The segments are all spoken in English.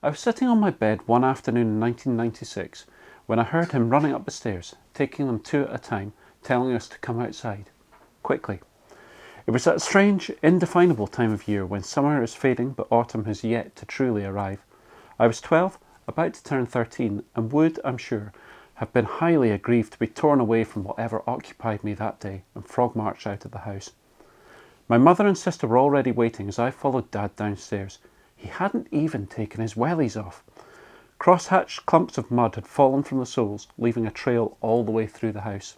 I was sitting on my bed one afternoon in 1996 when I heard him running up the stairs, taking them two at a time, telling us to come outside. Quickly. It was that strange, indefinable time of year when summer is fading but autumn has yet to truly arrive. I was 12, about to turn 13, and would, I'm sure, have been highly aggrieved to be torn away from whatever occupied me that day and frog marched out of the house. My mother and sister were already waiting as I followed Dad downstairs. He hadn't even taken his wellies off. Cross-hatched clumps of mud had fallen from the soles, leaving a trail all the way through the house.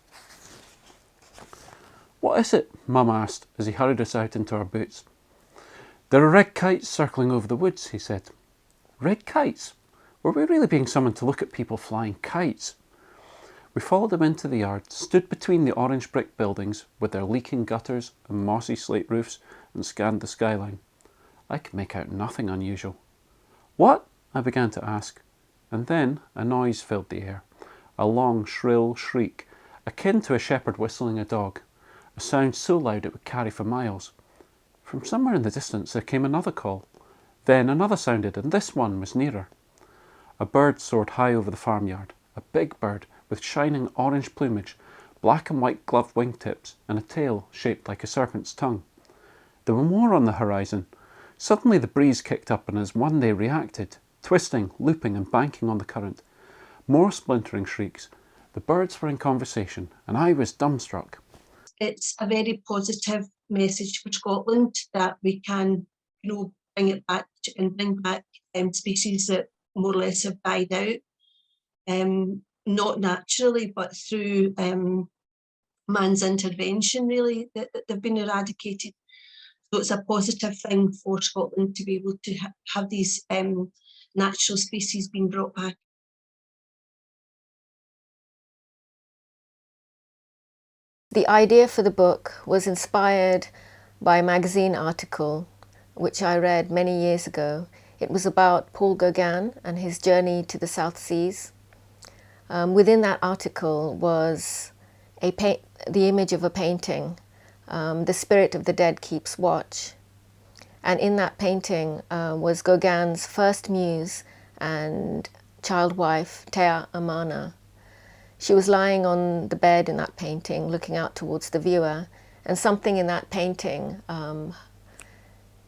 "What is it?" Mum asked as he hurried us out into our boots. "There are red kites circling over the woods," he said. Red kites? Were we really being summoned to look at people flying kites? We followed him into the yard, stood between the orange brick buildings with their leaking gutters and mossy slate roofs, and scanned the skyline. I could make out nothing unusual. "What?" I began to ask, and then a noise filled the air, a long, shrill shriek, akin to a shepherd whistling a dog, a sound so loud it would carry for miles. From somewhere in the distance there came another call. Then another sounded, and this one was nearer. A bird soared high over the farmyard, a big bird with shining orange plumage, black and white gloved wingtips, and a tail shaped like a serpent's tongue. There were more on the horizon. Suddenly the breeze kicked up and as one day reacted, twisting, looping and banking on the current. More splintering shrieks. The birds were in conversation, and I was dumbstruck. It's a very positive message for Scotland that we can, bring it back and bring back species that more or less have died out, not naturally, but through man's intervention, really, that they've been eradicated. So it's a positive thing for Scotland to be able to have these natural species being brought back. The idea for the book was inspired by a magazine article which I read many years ago. It was about Paul Gauguin and his journey to the South Seas. Within that article was the image of a painting, The Spirit of the Dead Keeps Watch. And in that painting was Gauguin's first muse and child wife, Thea Amana. She was lying on the bed in that painting, looking out towards the viewer, and something in that painting,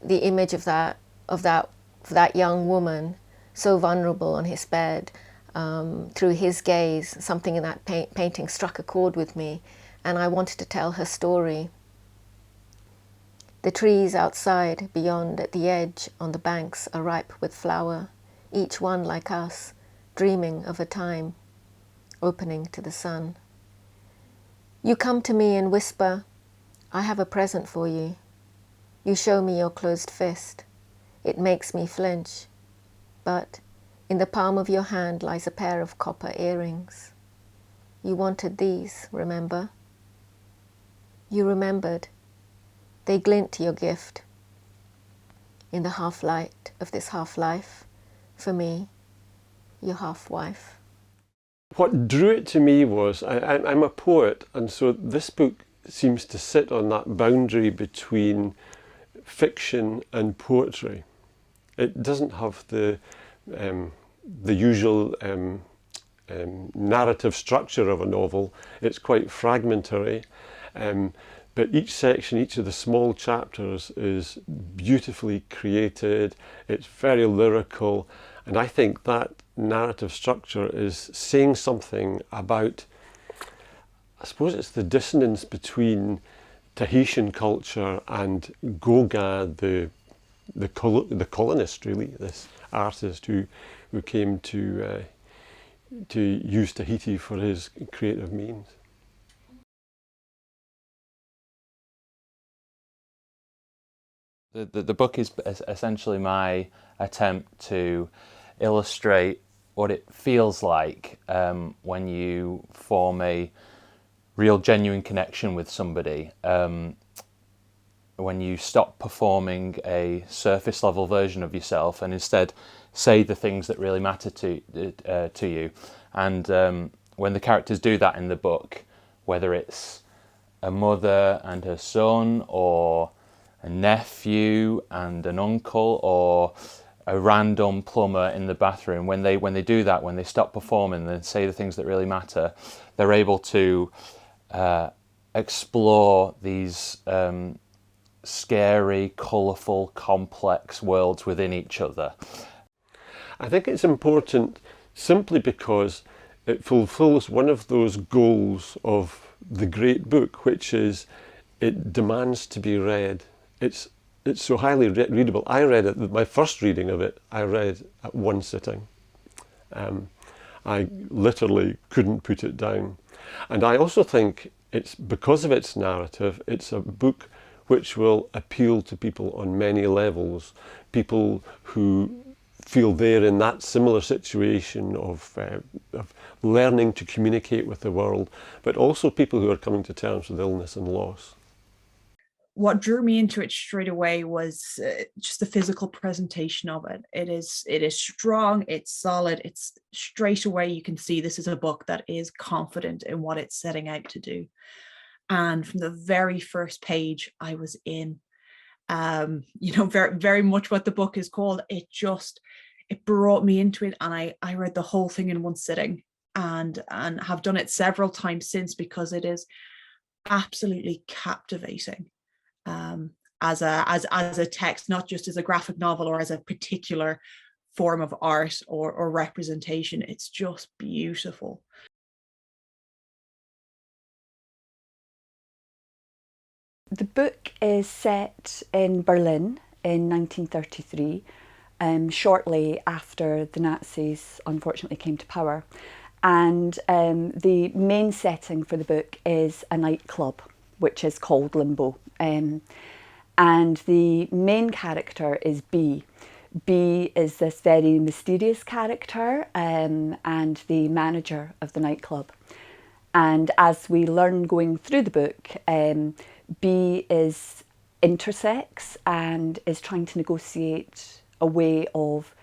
the image of that young woman, so vulnerable on his bed, through his gaze, something in that painting struck a chord with me, and I wanted to tell her story. The trees outside, beyond, at the edge, on the banks, are ripe with flower, each one like us, dreaming of a time opening to the sun. You come to me and whisper, I have a present for you. You show me your closed fist. It makes me flinch. But in the palm of your hand lies a pair of copper earrings. You wanted these, remember? You remembered. They glint your gift. In the half-light of this half-life, for me, your half-wife. What drew it to me was, I'm a poet, and so this book seems to sit on that boundary between fiction and poetry. It doesn't have the usual narrative structure of a novel. It's quite fragmentary, but each section, each of the small chapters is beautifully created. It's very lyrical, and I think that narrative structure is saying something about, I suppose it's the dissonance between Tahitian culture and Gauguin, the colonist, really, this artist who came to use Tahiti for his creative means. The book is essentially my attempt to illustrate what it feels like when you form a real genuine connection with somebody, when you stop performing a surface level version of yourself and instead say the things that really matter to you. And when the characters do that in the book, whether it's a mother and her son, or a nephew and an uncle, or a random plumber in the bathroom, when they do that, when they stop performing and say the things that really matter, they're able to explore these scary, colourful, complex worlds within each other. I think it's important simply because it fulfills one of those goals of the great book, which is it demands to be read. It's so highly readable. I read it, my first reading of it, I read at one sitting. I literally couldn't put it down. And I also think it's because of its narrative, it's a book which will appeal to people on many levels. People who feel they're in that similar situation of learning to communicate with the world, but also people who are coming to terms with illness and loss. What drew me into it straight away was just the physical presentation of it. It is strong, it's solid, it's straight away you can see this is a book that is confident in what it's setting out to do. And from the very first page, I was in. Very, very much what the book is called. It brought me into it, and I read the whole thing in one sitting, and have done it several times since, because it is absolutely captivating as a text, not just as a graphic novel or as a particular form of art or representation. It's just beautiful. The book is set in Berlin in 1933, shortly after the Nazis unfortunately came to power. And the main setting for the book is a nightclub, which is called Limbo. And the main character is B. B is this very mysterious character and the manager of the nightclub. And as we learn going through the book, B is intersex and is trying to negotiate a way of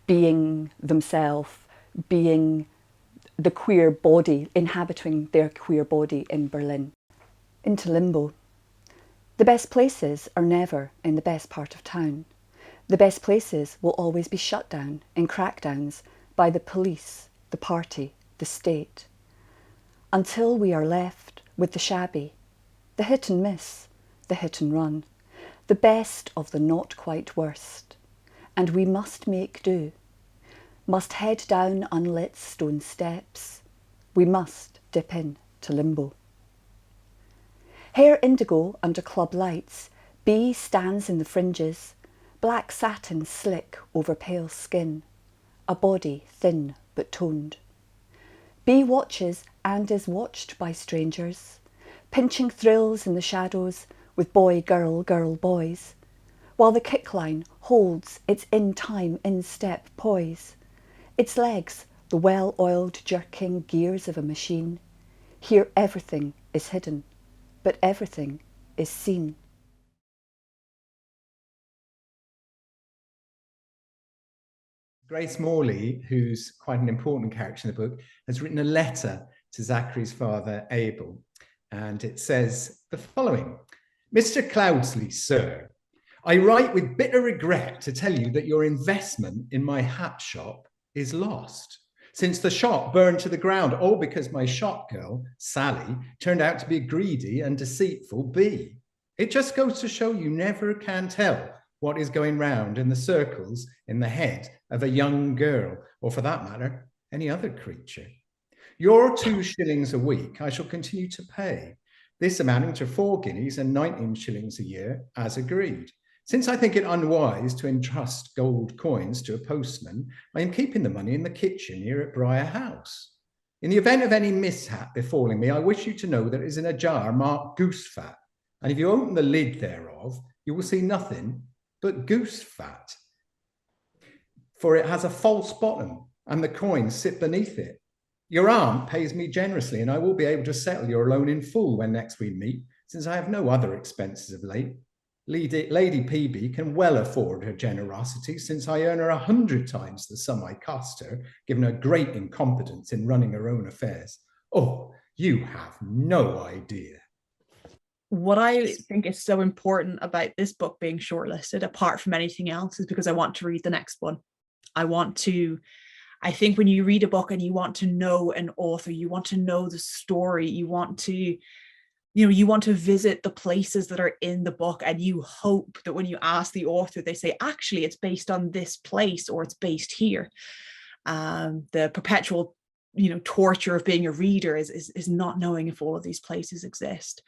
being themselves, being the queer body, inhabiting their queer body in Berlin. Into limbo. The best places are never in the best part of town. The best places will always be shut down in crackdowns by the police, the party, the state. Until we are left with the shabby, the hit and miss, the hit and run, the best of the not quite worst. And we must make do, must head down unlit stone steps. We must dip in to limbo. Hair indigo under club lights, B stands in the fringes, black satin slick over pale skin, a body thin but toned. B watches and is watched by strangers, pinching thrills in the shadows with boy, girl, boys, while the kickline holds its in-time, in-step poise, its legs the well-oiled jerking gears of a machine. Here everything is hidden, but everything is seen. Grace Morley, who's quite an important character in the book, has written a letter to Zachary's father, Abel, and it says the following. Mr. Cloudsley, sir, I write with bitter regret to tell you that your investment in my hat shop is lost, since the shop burned to the ground, all because my shop girl, Sally, turned out to be a greedy and deceitful bee. It just goes to show you never can tell what is going round in the circles in the head of a young girl, or for that matter, any other creature. Your 2 shillings a week I shall continue to pay, this amounting to 4 guineas and 19 shillings a year, as agreed. Since I think it unwise to entrust gold coins to a postman, I am keeping the money in the kitchen here at Briar House. In the event of any mishap befalling me, I wish you to know that it is in a jar marked goose fat, and if you open the lid thereof, you will see nothing but goose fat. For it has a false bottom, and the coins sit beneath it. Your aunt pays me generously, and I will be able to settle your loan in full when next we meet, since I have no other expenses of late. Lady PB can well afford her generosity, since I earn her 100 times the sum I cost her, given her great incompetence in running her own affairs. Oh, you have no idea. what I think is so important about this book being shortlisted, apart from anything else, is because I want to read the next one. I think when you read a book and you want to know an author, you want to know the story, you want to visit the places that are in the book, and you hope that when you ask the author, they say, actually, it's based on this place, or it's based here. The perpetual, torture of being a reader is not knowing if all of these places exist.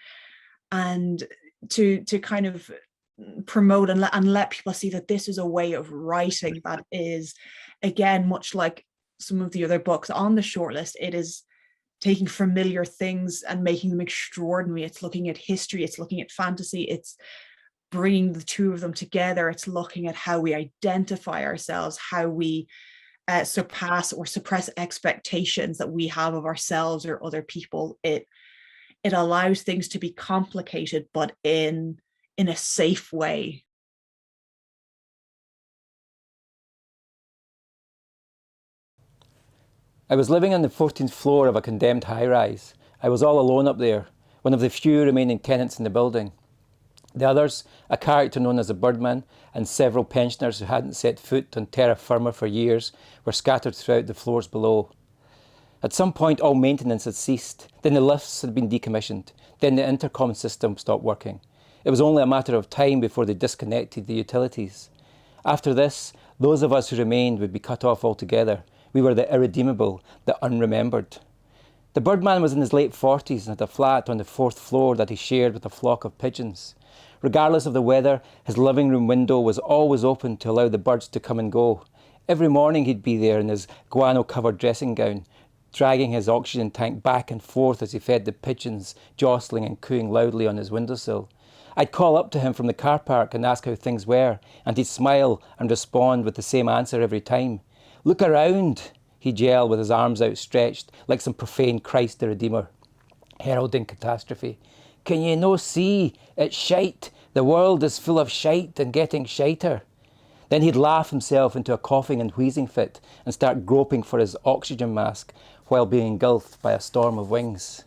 And to kind of promote and let people see that this is a way of writing that is, again, much like some of the other books on the shortlist, it is taking familiar things and making them extraordinary. It's looking at history, it's looking at fantasy, it's bringing the two of them together. It's looking at how we identify ourselves, how we surpass or suppress expectations that we have of ourselves or other people. It allows things to be complicated, but in a safe way. I was living on the 14th floor of a condemned high-rise. I was all alone up there, one of the few remaining tenants in the building. The others, a character known as the Birdman, and several pensioners who hadn't set foot on terra firma for years, were scattered throughout the floors below. At some point, all maintenance had ceased. Then the lifts had been decommissioned. Then the intercom system stopped working. It was only a matter of time before they disconnected the utilities. After this, those of us who remained would be cut off altogether. We were the irredeemable, the unremembered. The Birdman was in his late 40s and had a flat on the 4th floor that he shared with a flock of pigeons. Regardless of the weather, his living room window was always open to allow the birds to come and go. Every morning he'd be there in his guano-covered dressing gown, dragging his oxygen tank back and forth as he fed the pigeons, jostling and cooing loudly on his windowsill. I'd call up to him from the car park and ask how things were, and he'd smile and respond with the same answer every time. "Look around," he'd yell with his arms outstretched like some profane Christ the Redeemer, heralding catastrophe. "Can ye no see? It's shite. The world is full of shite and getting shiter." Then he'd laugh himself into a coughing and wheezing fit and start groping for his oxygen mask while being engulfed by a storm of wings.